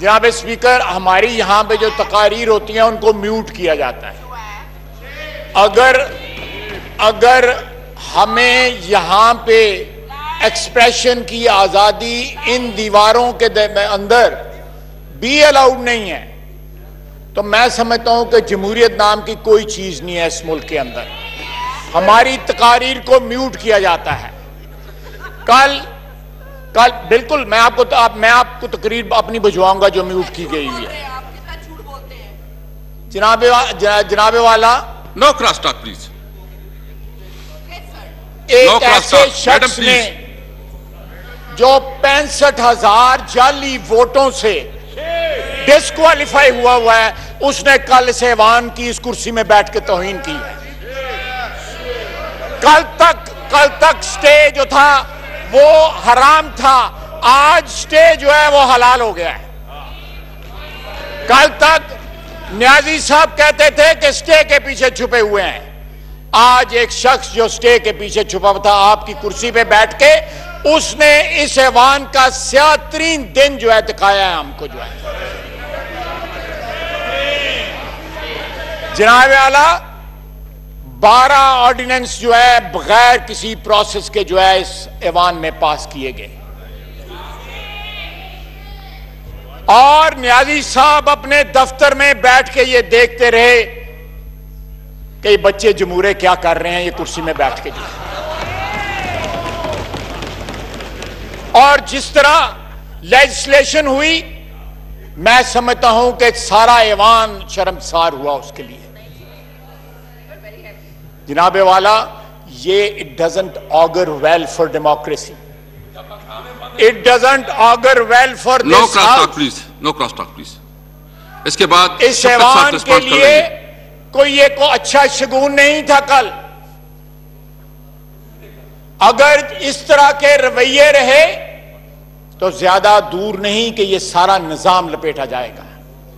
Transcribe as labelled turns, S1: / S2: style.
S1: جناب اسپیکر، ہماری یہاں پہ جو تقاریر ہوتی ہیں ان کو میوٹ کیا جاتا ہے۔ اگر ہمیں یہاں پہ ایکسپریشن کی آزادی ان دیواروں کے اندر بھی الاؤڈ نہیں ہے تو میں سمجھتا ہوں کہ جمہوریت نام کی کوئی چیز نہیں ہے اس ملک کے اندر۔ ہماری تقاریر کو میوٹ کیا جاتا ہے۔ کل بالکل میں آپ کو تقریر اپنی بھجواؤں گا جو میوٹ کی گئی ہوئی ہے۔ جناب والا،
S2: نو کراس ٹاک پلیز۔
S1: ایک ایسے شخص نے جو 65,000 جعلی ووٹوں سے ڈسکوالیفائی ہوا ہے، اس نے کل اس ایوان کی اس کرسی میں بیٹھ کے توہین کی ہے۔ کل تک سٹے جو تھا وہ حرام تھا، آج سٹے جو ہے وہ حلال ہو گیا ہے۔ کل تک نیازی صاحب کہتے تھے کہ سٹے کے پیچھے چھپے ہوئے ہیں، آج ایک شخص جو سٹے کے پیچھے چھپا تھا آپ کی کرسی پہ بیٹھ کے، اس نے اس ایوان کا سیاہ ترین دن جو ہے دکھایا ہے ہم کو جو ہے۔ جناب اعلیٰ، 12 آرڈیننس جو ہے بغیر کسی پروسیس کے جو ہے اس ایوان میں پاس کیے گئے، اور نیازی صاحب اپنے دفتر میں بیٹھ کے یہ دیکھتے رہے کہ یہ بچے جمہورے کیا کر رہے ہیں یہ کرسی میں بیٹھ کے جو ہے۔ اور جس طرح لیجسلیشن ہوئی، میں سمجھتا ہوں کہ سارا ایوان شرمسار ہوا اس کے لیے۔ جناب والا، یہ it doesn't augur well for democracy. It doesn't augur well for this
S2: No cross
S1: house.
S2: talk please. No cross talk please. اس کے بعد
S1: اس ایوان کے لیے کوئی اچھا شگون نہیں تھا کل۔ اگر اس طرح کے رویے رہے تو زیادہ دور نہیں کہ یہ سارا نظام لپیٹا جائے گا۔